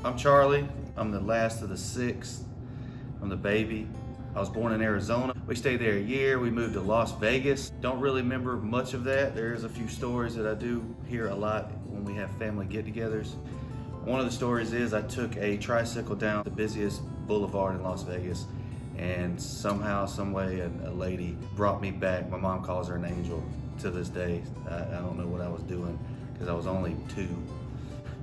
I'm Charlie. I'm the last of the six. I'm the baby. I was born in Arizona. We stayed there a year. We moved to Las Vegas. Don't really remember much of that. There's a few stories that I do hear a lot when we have family get-togethers. One of the stories is I took a tricycle down the busiest boulevard in Las Vegas, and somehow, some way, a lady brought me back. My mom calls her an angel to this day. I don't know what I was doing because I was only 2.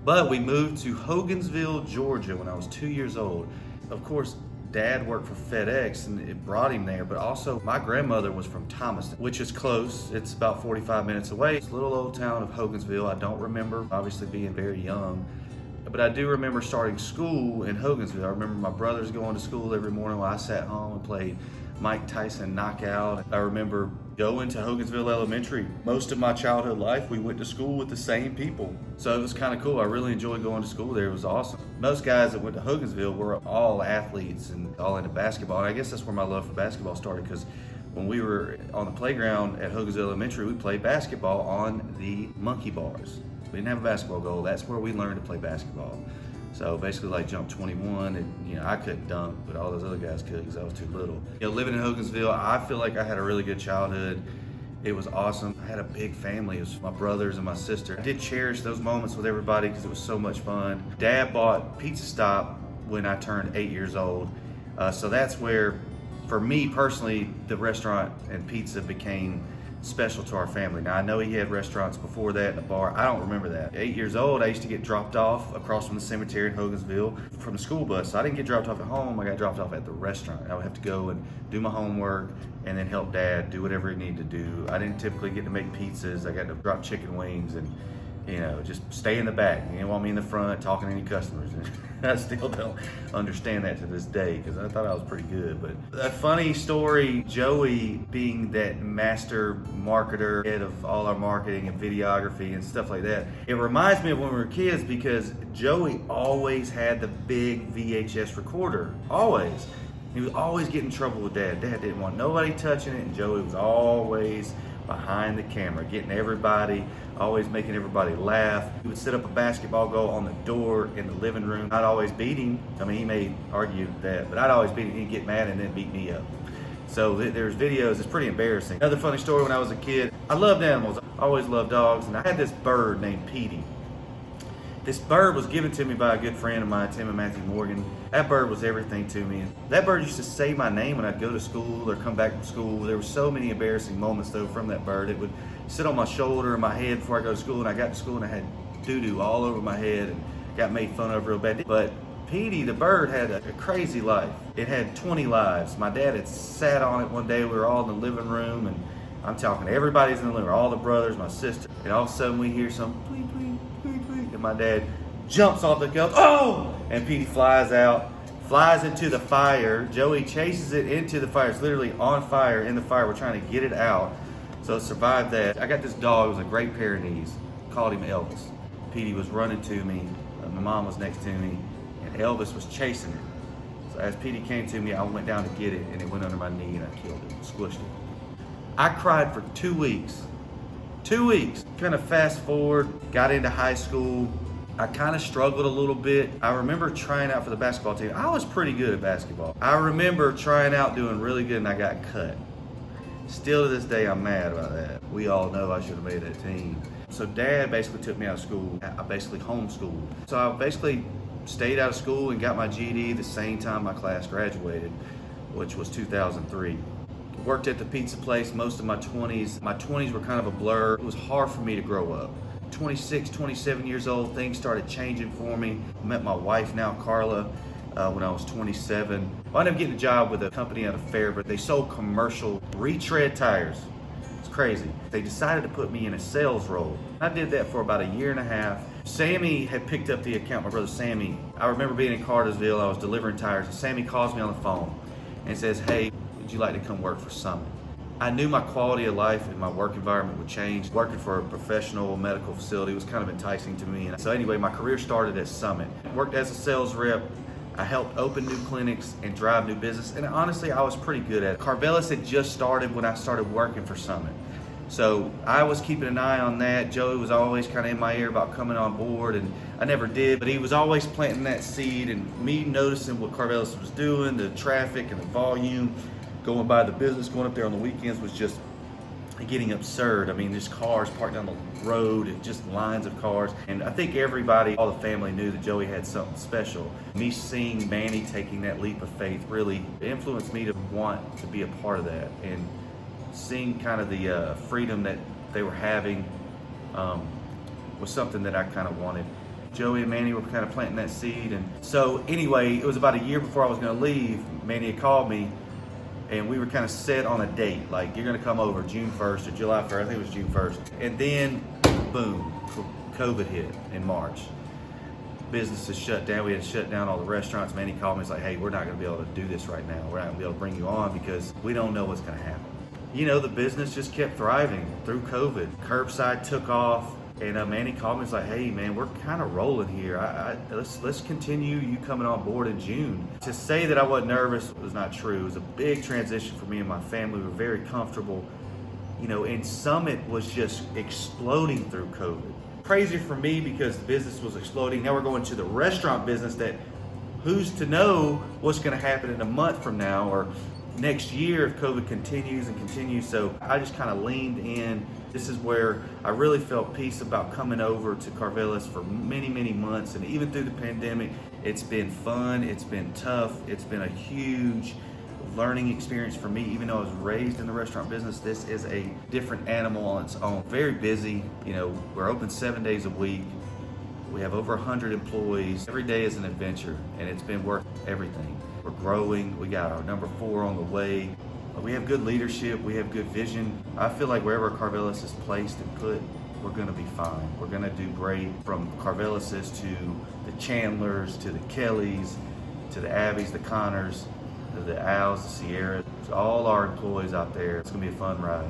But we moved to Hogansville, Georgia when I was 2 years old. Of course, Dad worked for FedEx and it brought him there, but also my grandmother was from Thomaston, which is close. It's about 45 minutes away. It's a little old town of Hogansville. I don't remember, obviously being very young, but I do remember starting school in Hogansville. I remember my brothers going to school every morning while I sat home and played Mike Tyson Knockout. I remember going to Hogansville Elementary. Most of my childhood life, we went to school with the same people. So it was kind of cool. I really enjoyed going to school there. It was awesome. Most guys that went to Hogansville were all athletes and all into basketball. And I guess that's where my love for basketball started, because when we were on the playground at Hogansville Elementary, we played basketball on the monkey bars. We didn't have a basketball goal. That's where we learned to play basketball. So basically like jump 21, and I couldn't dunk, but all those other guys could because I was too little. Living in Hogansville, I feel like I had a really good childhood. It was awesome. I had a big family. It was my brothers and my sister. I did cherish those moments with everybody because it was so much fun. Dad bought Pizza Stop when I turned 8 years old. So that's where, for me personally, the restaurant and pizza became special to our family. Now I know he had restaurants before that and a bar. I don't remember that. 8 years old, I used to get dropped off across from the cemetery in Hogansville from the school bus. So I didn't get dropped off at home, I got dropped off at the restaurant. I would have to go and do my homework and then help Dad do whatever he needed to do. I didn't typically get to make pizzas. I got to drop chicken wings and just stay in the back. You didn't want me in the front talking to any customers. I still don't understand that to this day because I thought I was pretty good. But a funny story, Joey being that master marketer, head of all our marketing and videography and stuff like that, it reminds me of when we were kids because Joey always had the big VHS recorder, always. He was always getting in trouble with Dad. Dad didn't want nobody touching it, and Joey was always behind the camera, getting everybody, always making everybody laugh. He would set up a basketball goal on the door in the living room. I'd always beat him. I mean, he may argue that, but I'd always beat him. He'd get mad and then beat me up. So there's videos, it's pretty embarrassing. Another funny story, when I was a kid, I loved animals. I always loved dogs, and I had this bird named Petey. This bird was given to me by a good friend of mine, Tim and Matthew Morgan. That bird was everything to me. That bird used to say my name when I'd go to school or come back from school. There were so many embarrassing moments though from that bird. It would sit on my shoulder and my head before I go to school, and I got to school and I had doo-doo all over my head and got made fun of real bad. But Petey, the bird, had a crazy life. It had 20 lives. My dad had sat on it one day. We were all in the living room, and I'm talking, everybody's in the living room, all the brothers, my sister, and all of a sudden we hear some tweet, tweet, tweet, tweet, and my dad jumps off the couch, oh! And Petey flies out, flies into the fire. Joey chases it into the fire. It's literally on fire, in the fire. We're trying to get it out. So it survived that. I got this dog, it was a Great Pyrenees, called him Elvis. Petey was running to me, my mom was next to me, and Elvis was chasing it. So as Petey came to me, I went down to get it, and it went under my knee, and I killed it, squished it. I cried for 2 weeks. 2 weeks. Kind of fast forward, got into high school. I kind of struggled a little bit. I remember trying out for the basketball team. I was pretty good at basketball. I remember trying out, doing really good, and I got cut. Still to this day, I'm mad about that. We all know I should have made that team. So Dad basically took me out of school. I basically homeschooled. So I basically stayed out of school and got my GED the same time my class graduated, which was 2003. Worked at the pizza place most of my 20s. My 20s were kind of a blur. It was hard for me to grow up. 26, 27 years old, things started changing for me. I met my wife now, Carla, when I was 27. I ended up getting a job with a company out of Fairburn. They sold commercial retread tires. It's crazy. They decided to put me in a sales role. I did that for about a year and a half. Sammy had picked up the account, my brother Sammy. I remember being in Cartersville, I was delivering tires, and Sammy calls me on the phone and says, hey, would you like to come work for Summit? I knew my quality of life and my work environment would change. Working for a professional medical facility was kind of enticing to me. And so anyway, my career started at Summit. Worked as a sales rep. I helped open new clinics and drive new business. And honestly, I was pretty good at it. Carvelis had just started when I started working for Summit. So I was keeping an eye on that. Joey was always kind of in my ear about coming on board, and I never did, but he was always planting that seed, and me noticing what Carvelis was doing, the traffic and the volume going by the business, going up there on the weekends was just getting absurd. I mean, just cars parked down the road and just lines of cars. And I think everybody, all the family knew that Joey had something special. Me seeing Manny taking that leap of faith really influenced me to want to be a part of that. And seeing kind of the freedom that they were having was something that I kind of wanted. Joey and Manny were kind of planting that seed. And so anyway, it was about a year before I was gonna leave, Manny had called me, and we were kind of set on a date, like you're gonna come over June 1st or July 1st, I think it was June 1st. And then, boom, COVID hit in March. Businesses shut down, we had to shut down all the restaurants. Manny called me, he's like, hey, we're not gonna be able to do this right now. We're not gonna be able to bring you on because we don't know what's gonna happen. You know, the business just kept thriving through COVID. Curbside took off. And Manny called me, he's like, hey man, we're kind of rolling here. Let's continue you coming on board in June. To say that I wasn't nervous was not true. It was a big transition for me and my family. We were very comfortable. You know, and Summit was just exploding through COVID. Crazy for me because the business was exploding. Now we're going to the restaurant business that who's to know what's gonna happen in a month from now or next year if COVID continues and continues. So I just kind of leaned in. This is where I really felt peace about coming over to Carvelis for many, many months. And even through the pandemic, it's been fun, it's been tough, it's been a huge learning experience for me. Even though I was raised in the restaurant business, this is a different animal on its own. Very busy, you know, we're open 7 days a week. We have over 100 employees. Every day is an adventure, and it's been worth everything. We're growing, we got our number 4 on the way. We have good leadership, we have good vision. I feel like wherever Carvelis is placed and put, we're gonna be fine. We're gonna do great, from Carvelis's to the Chandlers, to the Kellys, to the Abbeys, the Connors, to the Als, the Sierras, to all our employees out there. It's gonna be a fun ride.